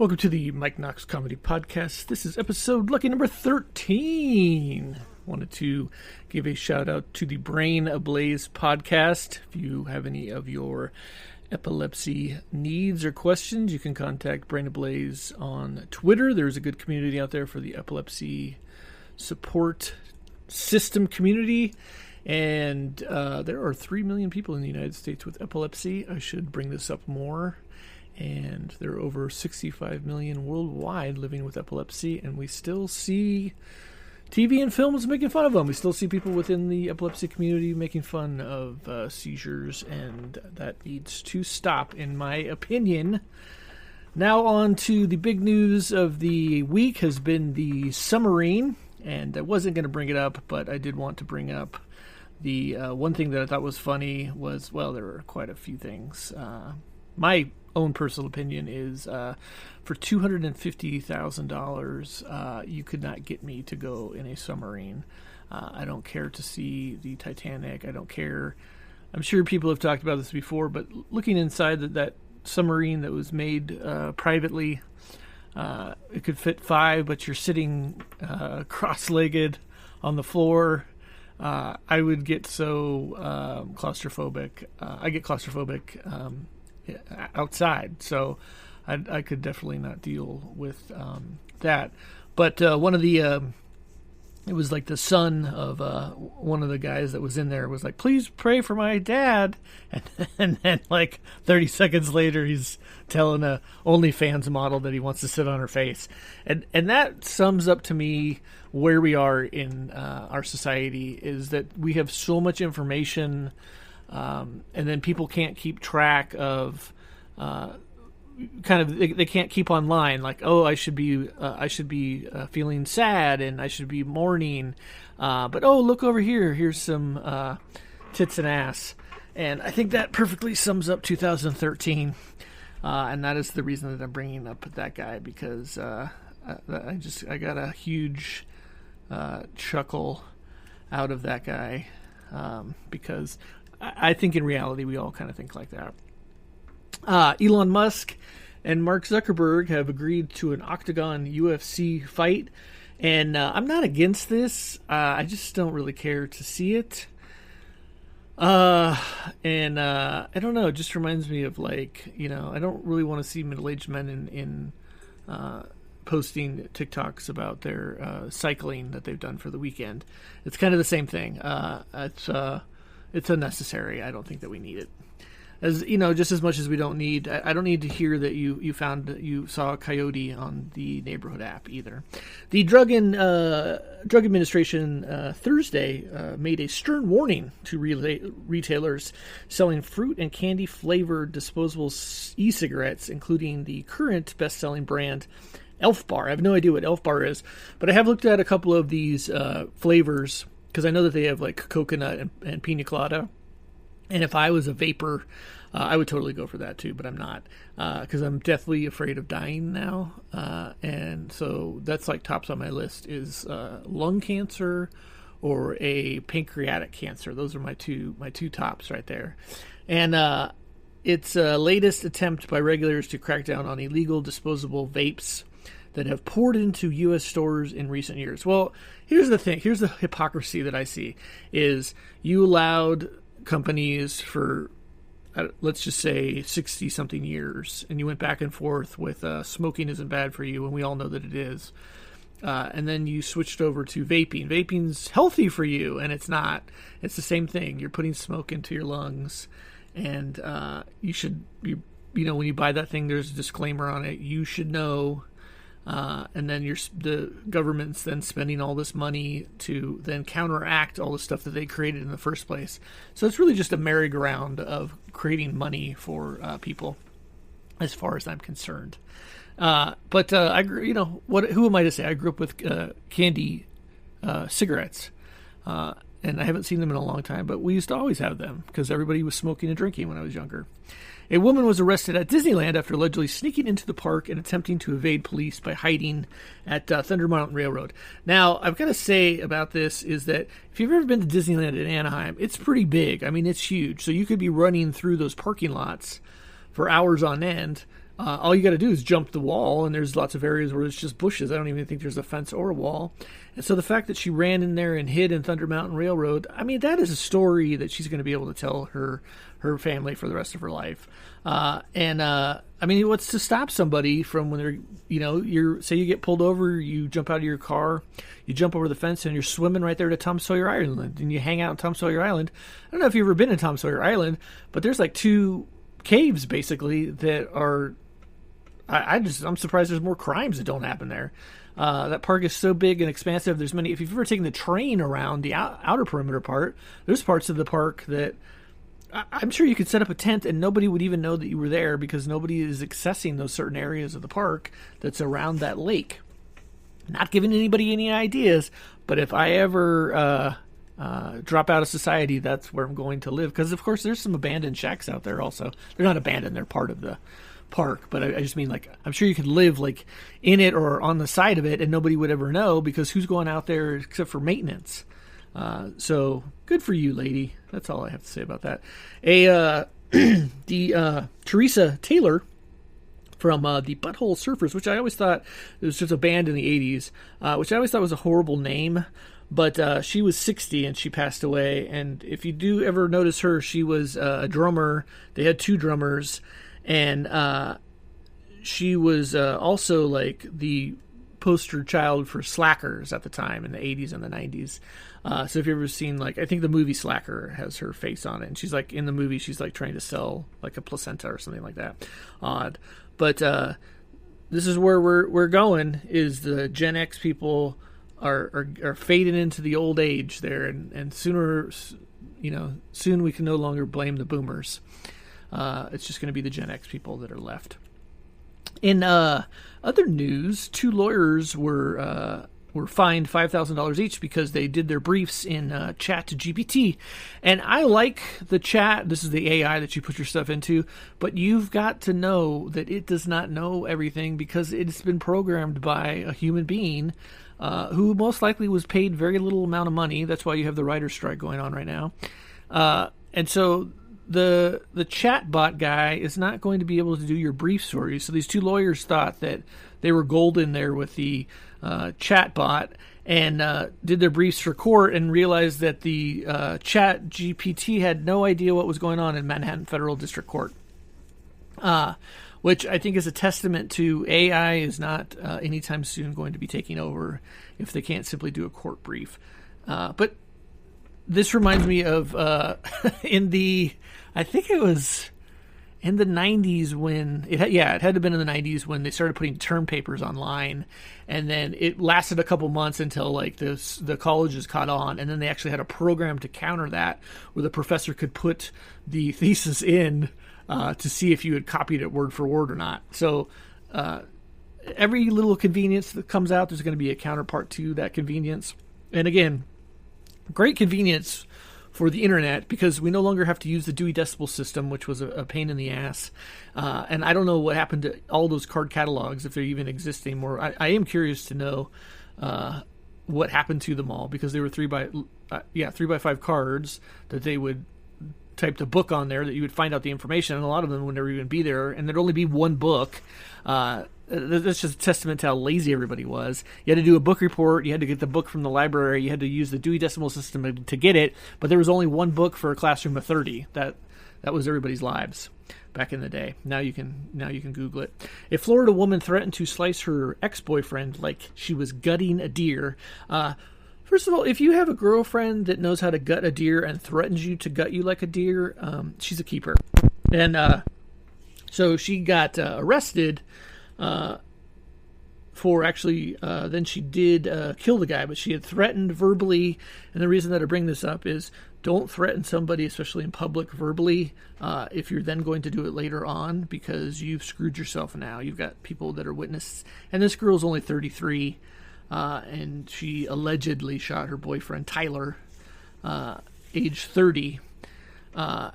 Welcome to the Mike Knox-Comedy podcast. This is episode lucky number 13. Wanted to give a shout out to the Brain Ablaze podcast. If you have any of your epilepsy needs or questions, you can contact Brain Ablaze on Twitter. There's a good community out there for the epilepsy support system community. And there are 3 million people in the United States with epilepsy. I should bring this up more. And there are over 65 million worldwide living with epilepsy, and we still see TV and films making fun of them. We still see people within the epilepsy community making fun of seizures, and that needs to stop, in my opinion. Now on to the big news of the week has been the submarine, and I wasn't going to bring it up, but I did want to bring up the one thing that I thought was funny was, well, there were quite a few things. My own personal opinion is for $250,000 you could not get me to go in a submarine. I don't care to see the Titanic. I don't care. I'm sure people have talked about this before, but looking inside that submarine that was made privately, it could fit 5, but you're sitting cross-legged on the floor. I would get so claustrophobic. I get claustrophobic outside, so I could definitely not deal with that. But one of the it was like the son of one of the guys that was in there was like, please pray for my dad, and then like 30 seconds later he's telling a OnlyFans model that he wants to sit on her face, and that sums up to me where we are in our society, is that we have so much information. And then people can't keep track of, they can't keep online. Like, oh, I should be feeling sad and I should be mourning. But oh, look over here. Here's some tits and ass. And I think that perfectly sums up 2013. And that is the reason that I'm bringing up that guy, because I got a huge chuckle out of that guy, because I think in reality we all kind of think like that. Elon Musk and Mark Zuckerberg have agreed to an Octagon UFC fight, and I'm not against this. I just don't really care to see it. I don't know. It just reminds me of, like, I don't really want to see middle-aged men in posting TikToks about their cycling that they've done for the weekend. It's kind of the same thing. It's unnecessary. I don't think that we need it. As just as much as we don't need. I don't need to hear that you saw a coyote on the neighborhood app either. The Drug Administration Thursday made a stern warning to retailers selling fruit and candy flavored disposable e-cigarettes, including the current best-selling brand Elf Bar. I have no idea what Elf Bar is, but I have looked at a couple of these flavors, because I know that they have like coconut and pina colada. And if I was a vapor, I would totally go for that too, but I'm not, because I'm deathly afraid of dying now. And so that's like tops on my list is lung cancer or a pancreatic cancer. Those are my two tops right there. And it's a latest attempt by regulators to crack down on illegal disposable vapes that have poured into U.S. stores in recent years. Well, here's the thing. Here's the hypocrisy that I see, is you allowed companies for, let's just say, 60-something years, and you went back and forth with smoking isn't bad for you, and we all know that it is. And then you switched over to vaping. Vaping's healthy for you, and it's not. It's the same thing. You're putting smoke into your lungs, and you should, when you buy that thing, there's a disclaimer on it. You should know. And then the government's then spending all this money to then counteract all the stuff that they created in the first place. So it's really just a merry-go-round of creating money for people, as far as I'm concerned. But I, who am I to say? I grew up with candy cigarettes, and I haven't seen them in a long time. But we used to always have them because everybody was smoking and drinking when I was younger. A woman was arrested at Disneyland after allegedly sneaking into the park and attempting to evade police by hiding at Thunder Mountain Railroad. Now, I've got to say about this is that if you've ever been to Disneyland in Anaheim, it's pretty big. I mean, it's huge. So you could be running through those parking lots for hours on end All you got to do is jump the wall, and there's lots of areas where it's just bushes. I don't even think there's a fence or a wall. And so the fact that she ran in there and hid in Thunder Mountain Railroad, I mean, that is a story that she's going to be able to tell her family for the rest of her life. I mean, what's to stop somebody from when they're, say you get pulled over, you jump out of your car, you jump over the fence, and you're swimming right there to Tom Sawyer Island, and you hang out in Tom Sawyer Island. I don't know if you've ever been to Tom Sawyer Island, but there's like 2 caves basically that are. I'm surprised there's more crimes that don't happen there. That park is so big and expansive. There's many. If you've ever taken the train around the outer perimeter part, there's parts of the park that I'm sure you could set up a tent and nobody would even know that you were there because nobody is accessing those certain areas of the park that's around that lake. Not giving anybody any ideas, but if I ever drop out of society, that's where I'm going to live. Because of course, there's some abandoned shacks out there. Also, they're not abandoned; they're part of the park, but I just mean, like, I'm sure you could live like in it or on the side of it and nobody would ever know because who's going out there except for maintenance. So good for you, lady. That's all I have to say about that. Teresa Taylor from the Butthole Surfers, which I always thought it was just a band in the 80s, which I always thought was a horrible name. But she was 60 and she passed away. And if you do ever notice her, she was a drummer. They had 2 drummers. And she was also like the poster child for slackers at the time in the 80s and the 90s. So if you've ever seen, like, I think the movie Slacker has her face on it. And she's like, in the movie, she's like trying to sell like a placenta or something like that. Odd. But this is where we're going, is the Gen X people are fading into the old age there. And soon we can no longer blame the boomers. It's just going to be the Gen X people that are left. In other news, 2 lawyers were fined $5,000 each because they did their briefs in ChatGPT. And I like the chat. This is the AI that you put your stuff into. But you've got to know that it does not know everything because it's been programmed by a human being who most likely was paid very little amount of money. That's why you have the writer's strike going on right now. And so the chat bot guy is not going to be able to do your briefs for you. So these 2 lawyers thought that they were golden there with the chat bot and did their briefs for court and realized that the chat GPT had no idea what was going on in Manhattan Federal District Court, which I think is a testament to AI is not anytime soon going to be taking over if they can't simply do a court brief. But this reminds me of I think it was in the 90s when it had to have been in the 90s when they started putting term papers online, and then it lasted a couple months until like the colleges caught on, and then they actually had a program to counter that where the professor could put the thesis in to see if you had copied it word for word or not. So every little convenience that comes out, there's going to be a counterpart to that convenience. And again, great convenience for the internet because we no longer have to use the Dewey Decimal System, which was a pain in the ass. And I don't know what happened to all those card catalogs, if they even exist anymore. I am curious to know what happened to them all because they were 3x5 cards that they would type the book on there that you would find out the information, and a lot of them would never even be there, and there'd only be one book. That's just a testament to how lazy everybody was. You had to do a book report. You had to get the book from the library. You had to use the Dewey Decimal System to get it. But there was only one book for a classroom of 30. That was everybody's lives back in the day. Now you can Google it. A Florida woman threatened to slice her ex-boyfriend like she was gutting a deer. First of all, if you have a girlfriend that knows how to gut a deer and threatens you to gut you like a deer, she's a keeper. And so she got arrested. For actually, then she did kill the guy, but she had threatened verbally. And the reason that I bring this up is don't threaten somebody, especially in public, verbally, if you're then going to do it later on, because you've screwed yourself now. You've got people that are witnesses. And this girl's only 33, and she allegedly shot her boyfriend, Tyler, age 30. And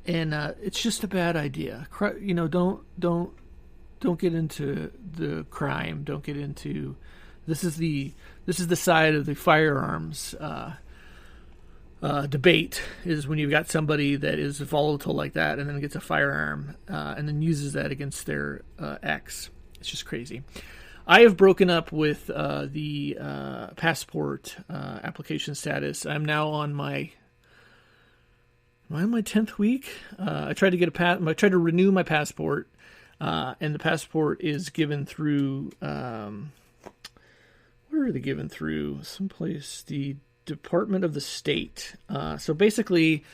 it's just a bad idea. Don't get into the crime. Don't get into this is the side of the firearms debate is when you've got somebody that is volatile like that and then gets a firearm and then uses that against their ex. It's just crazy. I have broken up with the passport application status. I'm now on my 10th week. I tried to get I tried to renew my passport, and the passport is given through. Where are they given through? Someplace, the Department of the State. So basically,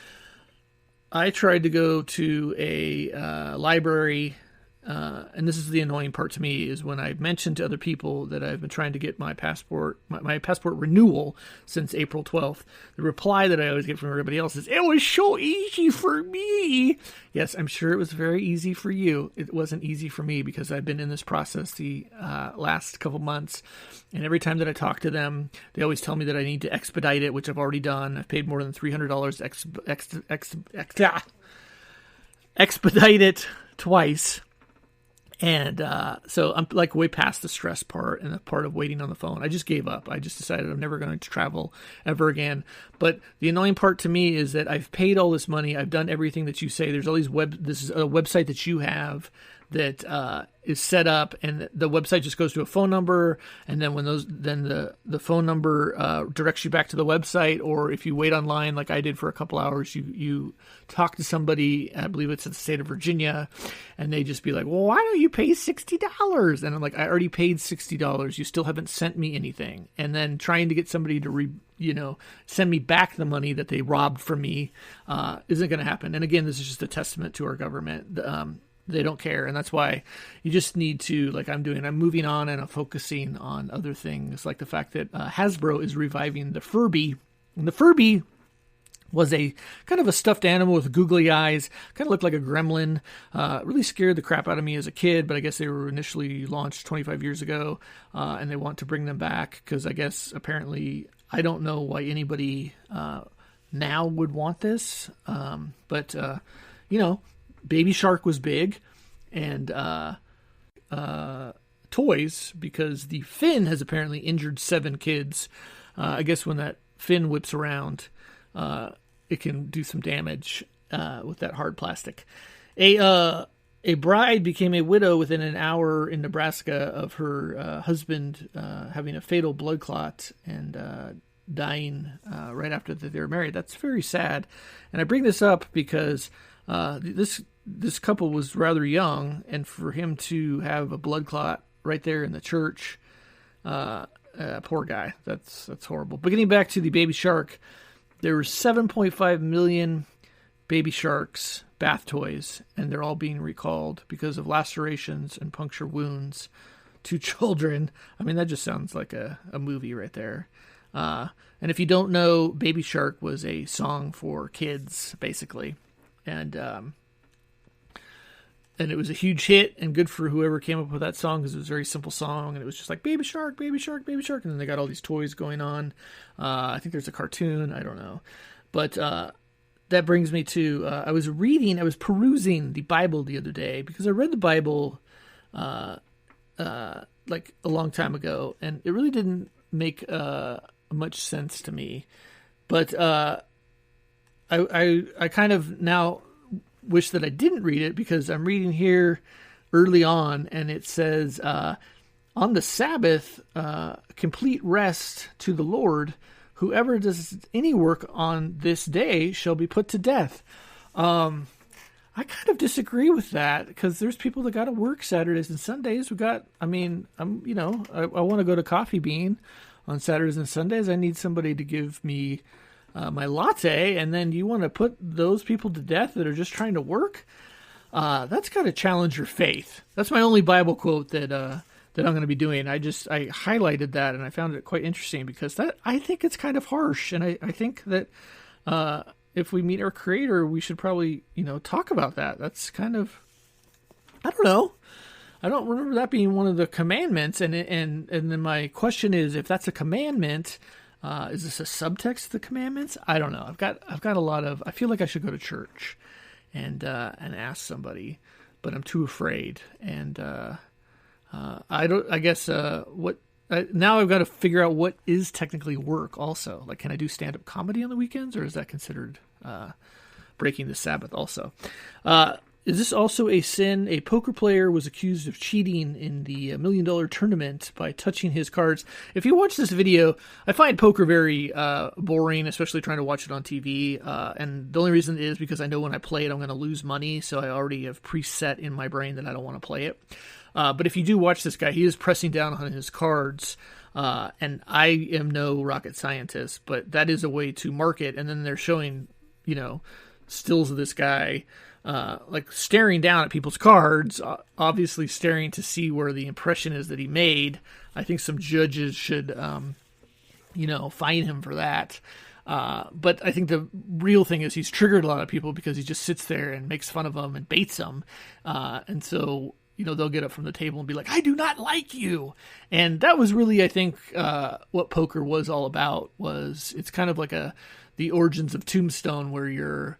I tried to go to a library, and this is the annoying part to me, is when I mentioned to other people that I've been trying to get my passport, my passport renewal since April 12th. The reply that I always get from everybody else is, "It was so easy for me." Yes, I'm sure it was very easy for you. It wasn't easy for me because I've been in this process the last couple months, and every time that I talk to them, they always tell me that I need to expedite it, which I've already done. I've paid more than $300 to expedite it twice. And so I'm like way past the stress part and the part of waiting on the phone. I just gave up. I just decided I'm never going to travel ever again. But the annoying part to me is that I've paid all this money. I've done everything that you say. There's all these this is a website that you have that is set up, and the website just goes to a phone number, and then the phone number directs you back to the website. Or if you wait online like I did for a couple hours, you talk to somebody, I believe it's in the state of Virginia, and they just be like, "Well, why don't you pay $60?" And I'm like, "I already paid $60. You still haven't sent me anything." And then trying to get somebody to send me back the money that they robbed from me isn't going to happen. And again, this is just a testament to our government. They don't care, and that's why you just need to, like I'm doing, I'm moving on and I'm focusing on other things, like the fact that Hasbro is reviving the Furby. And the Furby was a kind of a stuffed animal with googly eyes, kind of looked like a gremlin. Really scared the crap out of me as a kid, but I guess they were initially launched 25 years ago, and they want to bring them back because I guess apparently, I don't know why anybody now would want this, but Baby Shark was big, and toys, because the fin has apparently injured 7 kids. I guess when that fin whips around, it can do some damage with that hard plastic. A bride became a widow within an hour in Nebraska of her husband having a fatal blood clot and dying right after they were married. That's very sad. And I bring this up because this couple was rather young, and for him to have a blood clot right there in the church, poor guy. That's horrible. But getting back to the Baby Shark, there were 7.5 million Baby Sharks bath toys, and they're all being recalled because of lacerations and puncture wounds to children. I mean, that just sounds like a movie right there. And if you don't know, Baby Shark was a song for kids, basically. And it was a huge hit and good for whoever came up with that song, because it was a very simple song, and it was just like Baby Shark, Baby Shark, Baby Shark, and then they got all these toys going on. I think there's a cartoon, I don't know. But that brings me to, I was perusing the Bible the other day, because I read the Bible like a long time ago, and it really didn't make much sense to me. But I kind of now wish that I didn't read it, because I'm reading here early on, and it says, on the Sabbath, complete rest to the Lord. Whoever does any work on this day shall be put to death. I kind of disagree with that, because there's people that got to work Saturdays and Sundays. I want to go to Coffee Bean on Saturdays and Sundays. I need somebody to give me my latte, and then you want to put those people to death that are just trying to work? That's got to challenge your faith. That's my only Bible quote that I'm going to be doing. I highlighted that, and I found it quite interesting, because I think it's kind of harsh, and I think that if we meet our Creator, we should probably talk about that. That's kind of, I don't know. I don't remember that being one of the commandments, and then my question is, if that's a commandment, is this a subtext to the commandments? I don't know. I've got a lot of. I feel like I should go to church and ask somebody, but I'm too afraid. And I don't. I guess what now I've got to figure out what is technically work also. Like, can I do stand-up comedy on the weekends, or is that considered breaking the Sabbath also? Is this also a sin? A poker player was accused of cheating in the $1 million tournament by touching his cards. If you watch this video, I find poker very boring, especially trying to watch it on TV. And the only reason is because I know when I play it, I'm going to lose money. So I already have preset in my brain that I don't want to play it. But if you do watch this guy, he is pressing down on his cards. And I am no rocket scientist, but that is a way to market. And then they're showing, stills of this guy like staring down at people's cards, obviously staring to see where the impression is that he made. I think some judges should, fine him for that. But I think the real thing is he's triggered a lot of people because he just sits there and makes fun of them and baits them. And so, they'll get up from the table and be like, I do not like you. And that was really, I think, what poker was all about. It's kind of like the origins of Tombstone, where you're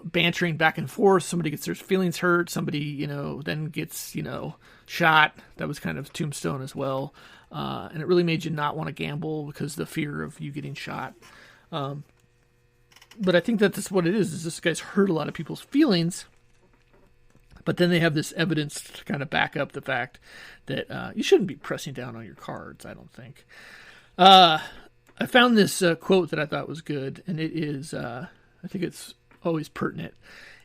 bantering back and forth. Somebody gets their feelings hurt. Somebody, then gets, shot. That was kind of Tombstone as well. And it really made you not want to gamble because the fear of you getting shot. But I think that's what it is this guy's hurt a lot of people's feelings. But then they have this evidence to kind of back up the fact that you shouldn't be pressing down on your cards, I don't think. I found this quote that I thought was good, and it is, I think it's always pertinent.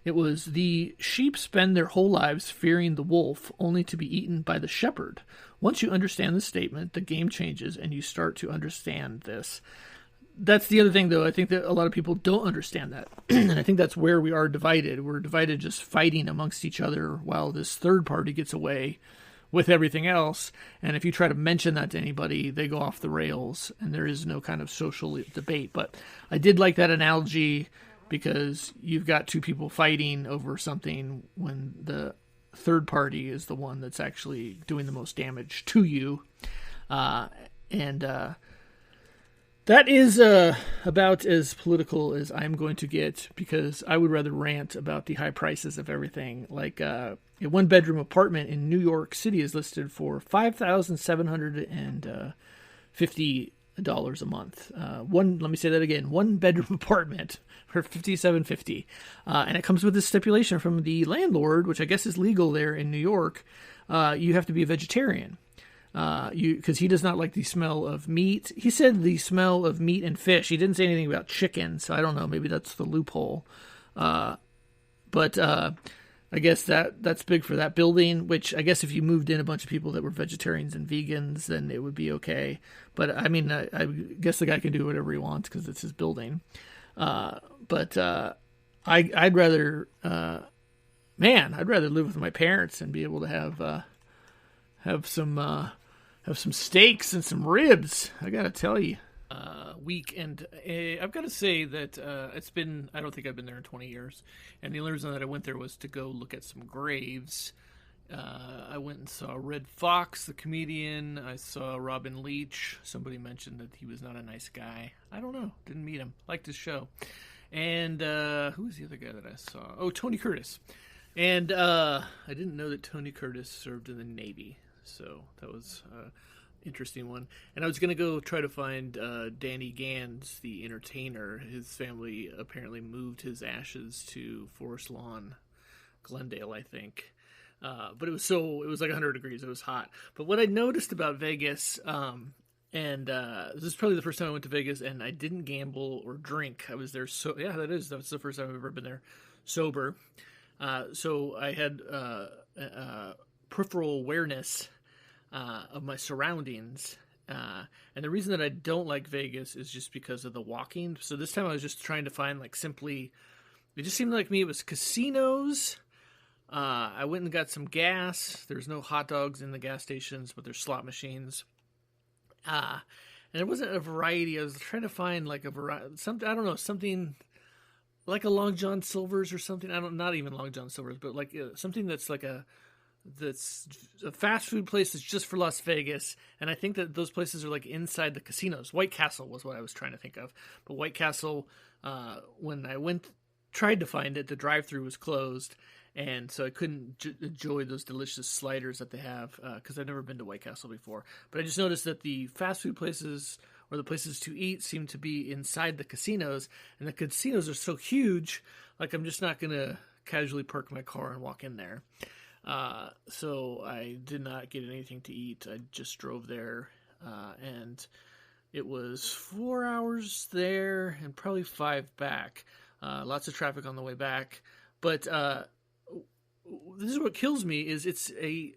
It was, the sheep spend their whole lives fearing the wolf, only to be eaten by the shepherd. Once you understand the statement, the game changes, and you start to understand this. That's the other thing, though. I think that a lot of people don't understand that. And I think that's where we are divided. We're divided just fighting amongst each other while this third party gets away with everything else. And if you try to mention that to anybody, they go off the rails, and there is no kind of social debate. But I did like that analogy, because you've got two people fighting over something when the third party is the one that's actually doing the most damage to you. That is about as political as I'm going to get, because I would rather rant about the high prices of everything. Like a one-bedroom apartment in New York City is listed for $5,750 a month. Let me say that again. One-bedroom apartment for $5,750, and it comes with this stipulation from the landlord, which I guess is legal there in New York. You have to be a vegetarian. Because he does not like the smell of meat. He said the smell of meat and fish. He didn't say anything about chicken, so I don't know. Maybe that's the loophole. But I guess that's big for that building, which I guess if you moved in a bunch of people that were vegetarians and vegans, then it would be okay. But I mean, I guess the guy can do whatever he wants because it's his building. But I'd rather, I'd rather live with my parents and be able to have some steaks and some ribs. I gotta tell you, week, and I've got to say that it's been, I don't think I've been there in 20 years, and the only reason that I went there was to go look at some graves. I went and saw Red Fox, the comedian. I saw Robin Leach. Somebody mentioned that he was not a nice guy. I don't know. Didn't meet him. Liked his show. And who was the other guy that I saw? Oh, Tony Curtis. And I didn't know that Tony Curtis served in the Navy. So that was an interesting one. And I was going to go try to find Danny Gans, the entertainer. His family apparently moved his ashes to Forest Lawn, Glendale, I think. But it was like 100 degrees. It was hot. But what I noticed about Vegas, this is probably the first time I went to Vegas, and I didn't gamble or drink. I was there that's the first time I've ever been there sober. So I had peripheral awareness of my surroundings. And the reason that I don't like Vegas is just because of the walking. So this time I was just trying to find it just seemed like me it was casinos. I went and got some gas. There's no hot dogs in the gas stations, but there's slot machines. And there wasn't a variety. I was trying to find like a variety, something, I don't know, something like a Long John Silver's or something. Not even Long John Silver's, but like something that's that's a fast food place that's just for Las Vegas. And I think that those places are like inside the casinos. White Castle was what I was trying to think of. But White Castle, when I tried to find it, the drive-thru was closed. and so I couldn't enjoy those delicious sliders that they have because I've never been to White Castle before. But I just noticed that the fast food places or the places to eat seem to be inside the casinos, and the casinos are so huge. Like I'm just not gonna casually park my car and walk in there. So I did not get anything to eat. I just drove there, and it was 4 hours there and probably 5 back. Lots of traffic on the way back, but this is what kills me is it's a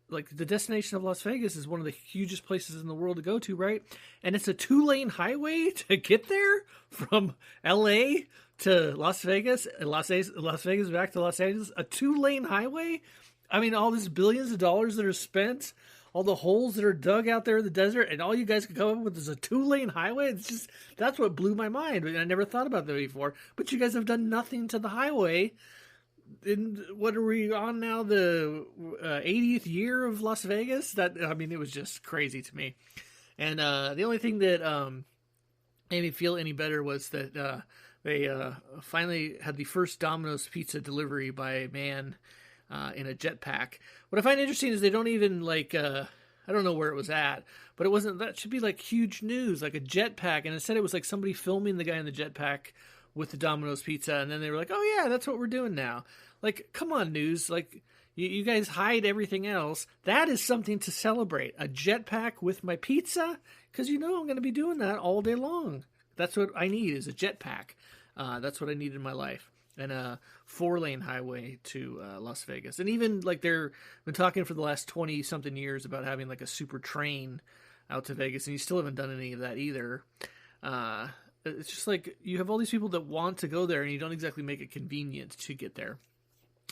like the destination of Las Vegas is one of the hugest places in the world to go to, right? And it's a 2-lane highway to get there from LA to Las Vegas, Las Vegas back to Los Angeles. A 2-lane highway. I mean, all these billions of dollars that are spent, all the holes that are dug out there in the desert, and all you guys could come up with is a 2-lane highway. It's just that's what blew my mind. I never thought about that before. But you guys have done nothing to the highway. In what are we on now? The 80th year of Las Vegas. That I mean, it was just crazy to me. And the only thing that made me feel any better was that they finally had the first Domino's pizza delivery by a man in a jetpack. What I find interesting is they don't even like. I don't know where it was at, but it wasn't. That should be like huge news, like a jetpack. And instead, it was like somebody filming the guy in the jetpack with the Domino's pizza, and then they were like, "Oh yeah, that's what we're doing now." Like, come on, news! Like, you guys hide everything else. That is something to celebrate. A jetpack with my pizza, because you know I'm going to be doing that all day long. That's what I need is a jetpack. That's what I need in my life, and a 4-lane highway to Las Vegas. And even like they're been talking for the last 20-something years about having like a super train out to Vegas, and you still haven't done any of that either. It's just like you have all these people that want to go there, and you don't exactly make it convenient to get there.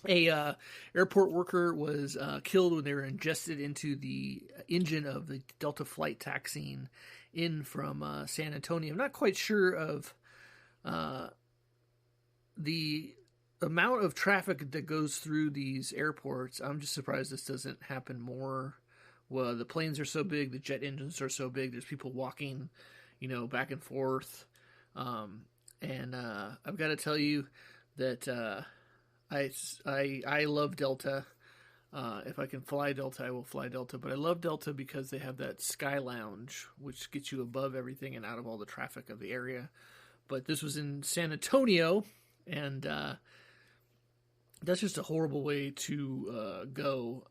A airport worker was killed when they were ingested into the engine of the Delta flight taxiing in from San Antonio. I'm not quite sure of the amount of traffic that goes through these airports. I'm just surprised this doesn't happen more. Well, the planes are so big, the jet engines are so big. There's people walking, back and forth. And I've got to tell you that I love Delta. If I can fly Delta, I will fly Delta. But I love Delta because they have that Sky Lounge, which gets you above everything and out of all the traffic of the area. But this was in San Antonio, and that's just a horrible way to go.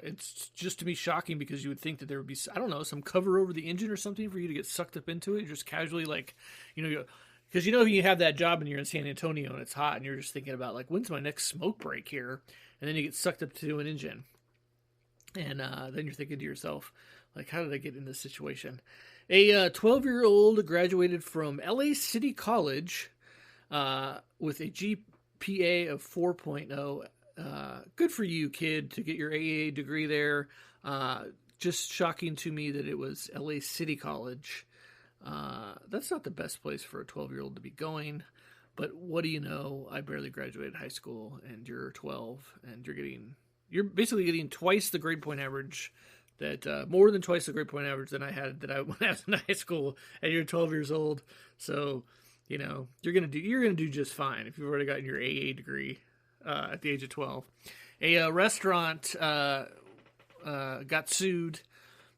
It's just to me shocking because you would think that there would be, I don't know, some cover over the engine or something for you to get sucked up into it. You're just casually like, because you have that job and you're in San Antonio and it's hot and you're just thinking about like, when's my next smoke break here? And then you get sucked up to an engine. And then you're thinking to yourself, like, how did I get in this situation? A 12-year-old graduated from LA City College with a GPA of 4.0. Good for you, kid, to get your AA degree there. Just shocking to me that it was LA City College. That's not the best place for a 12-year-old to be going. But what do you know? I barely graduated high school, and you're 12, and you're basically getting twice the grade point average more than twice the grade point average than I had when I was in high school, and you're 12 years old. So, you're gonna do just fine if you've already gotten your AA degree at the age of 12. A restaurant got sued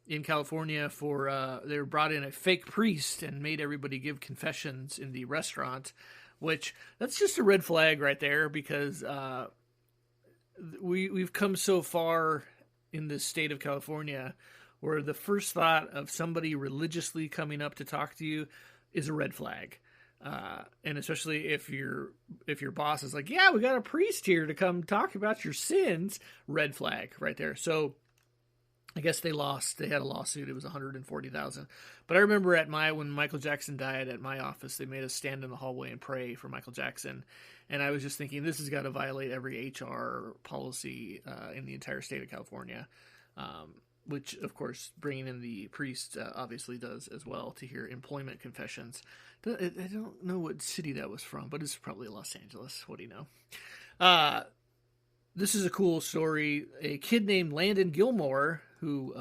in California for they brought in a fake priest and made everybody give confessions in the restaurant, which that's just a red flag right there because we've come so far in the state of California where the first thought of somebody religiously coming up to talk to you is a red flag. And especially if your boss is like, yeah, we got a priest here to come talk about your sins, red flag right there. So I guess they lost. They had a lawsuit. It was $140,000. But I remember when Michael Jackson died at my office, they made us stand in the hallway and pray for Michael Jackson. And I was just thinking, this has got to violate every HR policy in the entire state of California, which, of course, bringing in the priest obviously does as well to hear employment confessions. I don't know what city that was from, but it's probably Los Angeles. What do you know? This is a cool story. A kid named Landon Gilmore, who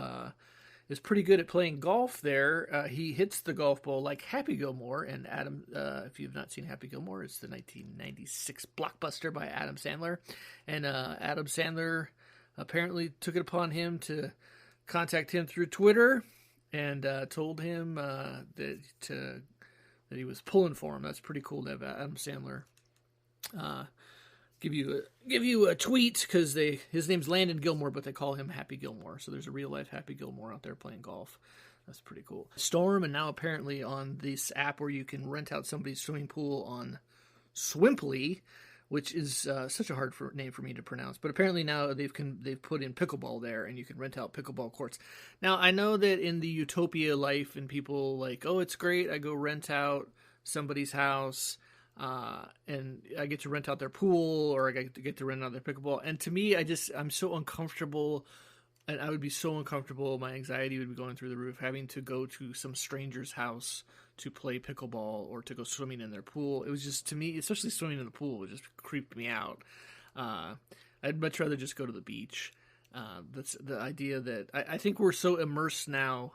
is pretty good at playing golf there. He hits the golf ball like Happy Gilmore. And Adam, if you've not seen Happy Gilmore, it's the 1996 blockbuster by Adam Sandler. And Adam Sandler apparently took it upon him to contact him through Twitter and told him that he was pulling for him. That's pretty cool to have Adam Sandler give you a tweet, because his name's Landon Gilmore, but they call him Happy Gilmore. So there's a real life Happy Gilmore out there playing golf. That's pretty cool. Storm, and now apparently on this app where you can rent out somebody's swimming pool on Swimply, which is such a hard name for me to pronounce. But apparently now they've put in pickleball there, and you can rent out pickleball courts. Now, I know that in the utopia life, and people like, oh, it's great, I go rent out somebody's house, and I get to rent out their pool, or I get to rent out their pickleball. And to me, I'm so uncomfortable, and I would be so uncomfortable. My anxiety would be going through the roof, having to go to some stranger's house to play pickleball or to go swimming in their pool. It was just, to me, especially swimming in the pool, it just creeped me out. I'd much rather just go to the beach. That's the idea that I think we're so immersed now.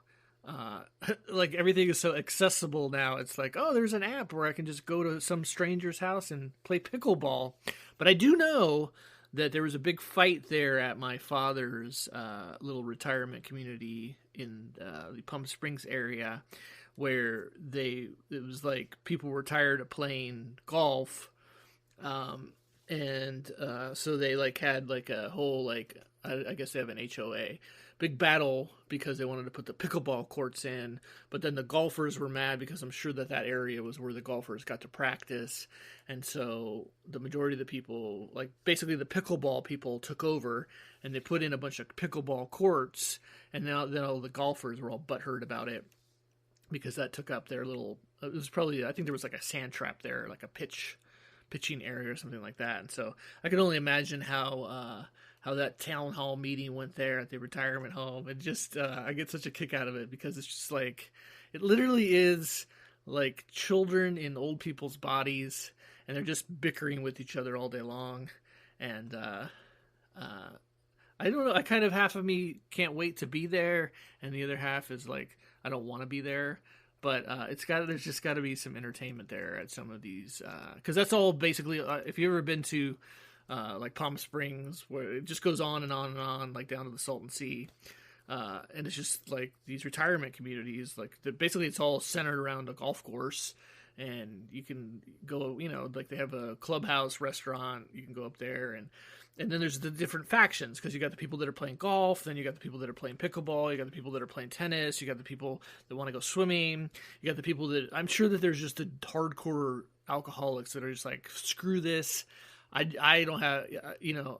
Like everything is so accessible now. It's like, oh, there's an app where I can just go to some stranger's house and play pickleball. But I do know that there was a big fight there at my father's little retirement community in the Palm Springs area, where it was like people were tired of playing golf, and so they like had like a whole, like, I guess they have an HOA big battle because they wanted to put the pickleball courts in, but then the golfers were mad because I'm sure that area was where the golfers got to practice, and so the majority of the people, like basically the pickleball people, took over and they put in a bunch of pickleball courts, and now all the golfers were all butthurt about it because that took up their little. It was probably, I think there was like a sand trap there, like a pitching area or something like that, and so I could only imagine how that town hall meeting went there at the retirement home. And just, I get such a kick out of it because it's just like, it literally is like children in old people's bodies, and they're just bickering with each other all day long. And, I don't know, I kind of, half of me can't wait to be there, and the other half is like, I don't want to be there. But there's just got to be some entertainment there at some of these, because that's all basically, if you've ever been to, like Palm Springs, where it just goes on and on and on, like down to the Salton Sea. And it's just like these retirement communities, like basically it's all centered around a golf course, and you can go, like they have a clubhouse restaurant, you can go up there, and then there's the different factions, because you got the people that are playing golf, then you got the people that are playing pickleball, you got the people that are playing tennis, you got the people that want to go swimming, you got the people that, I'm sure that there's just the hardcore alcoholics that are just like, screw this. I don't have,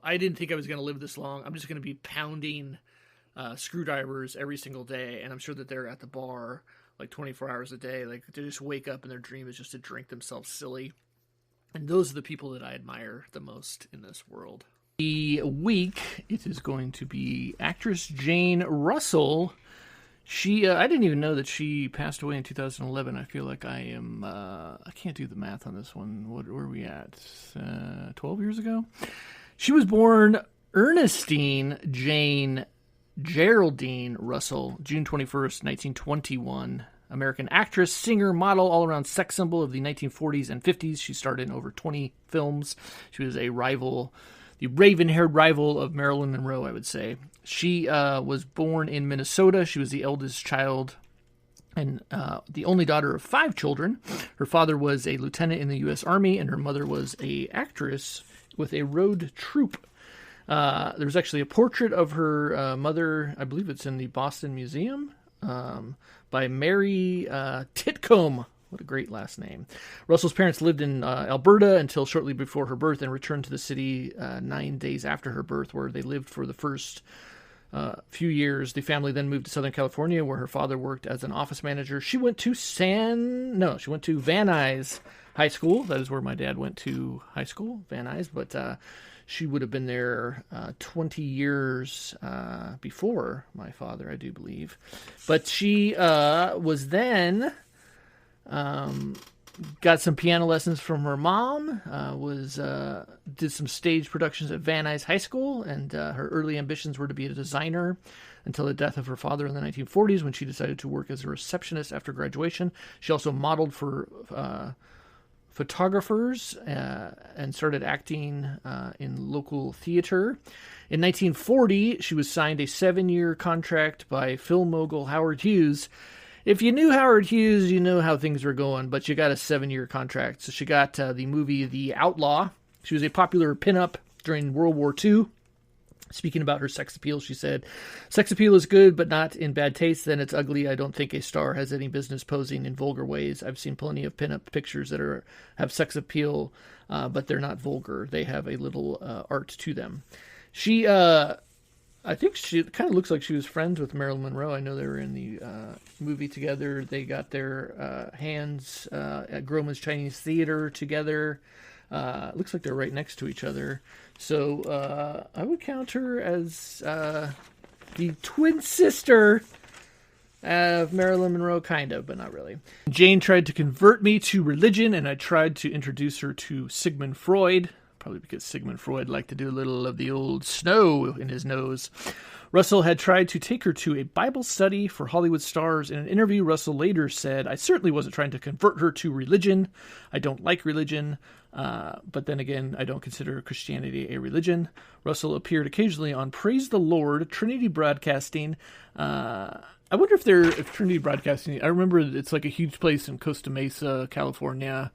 I didn't think I was going to live this long. I'm just going to be pounding screwdrivers every single day. And I'm sure that they're at the bar like 24 hours a day. Like they just wake up and their dream is just to drink themselves silly. And those are the people that I admire the most in this world. The week, it is going to be actress Jane Russell. She, I didn't even know that she passed away in 2011. I feel like I can't do the math on this one. Where are we at? 12 years ago? She was born Ernestine Jane Geraldine Russell, June 21st, 1921. American actress, singer, model, all-around sex symbol of the 1940s and 50s. She starred in over 20 films. She was the raven-haired rival of Marilyn Monroe, I would say. She was born in Minnesota. She was the eldest child and the only daughter of 5 children. Her father was a lieutenant in the U.S. Army, and her mother was an actress with a road troupe. There's actually a portrait of her mother, I believe it's in the Boston Museum, by Mary Titcomb. What a great last name. Russell's parents lived in Alberta until shortly before her birth, and returned to the city 9 days after her birth, where they lived for the first few years. The family then moved to Southern California, where her father worked as an office manager. She went to Van Nuys High School. That is where my dad went to high school, Van Nuys, but she would have been there 20 years before my father, I do believe. But she was then Got some piano lessons from her mom, did some stage productions at Van Nuys High School, and her early ambitions were to be a designer until the death of her father in the 1940s when she decided to work as a receptionist after graduation. She also modeled for photographers and started acting in local theater. In 1940, she was signed a 7-year contract by film mogul Howard Hughes. If you knew Howard Hughes, you know how things were going, but you got a 7-year contract. So she got the movie The Outlaw. She was a popular pinup during World War II. Speaking about her sex appeal, she said, "Sex appeal is good, but not in bad taste. Then it's ugly. I don't think a star has any business posing in vulgar ways. I've seen plenty of pinup pictures that have sex appeal, but they're not vulgar. They have a little art to them." She, I think she kind of looks like she was friends with Marilyn Monroe. I know they were in the movie together. They got their hands at Groman's Chinese Theater together. Looks like they're right next to each other. So I would count her as the twin sister of Marilyn Monroe, kind of, but not really. Jane tried to convert me to religion, and I tried to introduce her to Sigmund Freud. Probably because Sigmund Freud liked to do a little of the old snow in his nose. Russell had tried to take her to a Bible study for Hollywood stars. In an interview, Russell later said, "I certainly wasn't trying to convert her to religion. I don't like religion, but then again, I don't consider Christianity a religion." Russell appeared occasionally on Praise the Lord, Trinity Broadcasting. I wonder if Trinity Broadcasting, I remember it's like a huge place in Costa Mesa, California.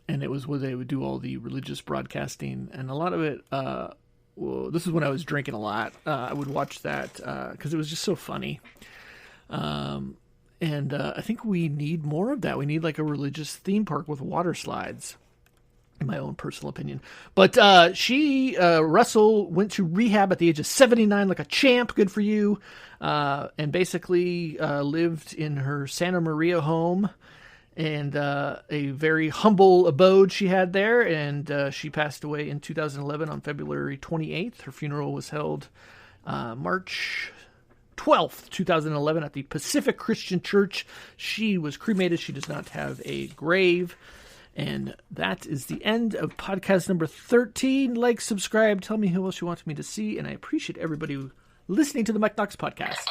And it was where they would do all the religious broadcasting, and a lot of it, well, this is when I was drinking a lot. I would watch that because it was just so funny. And I think we need more of that. We need like a religious theme park with water slides, in my own personal opinion. But Russell went to rehab at the age of 79 like a champ. Good for you. And basically lived in her Santa Maria home. And a very humble abode she had there, and she passed away in 2011 on February 28th. Her funeral was held March 12th, 2011 at the Pacific Christian Church. She was cremated. She does not have a grave. And that is the end of podcast number 13. Like, subscribe, tell me who else you want me to see, and I appreciate everybody listening to the Mike Knox podcast.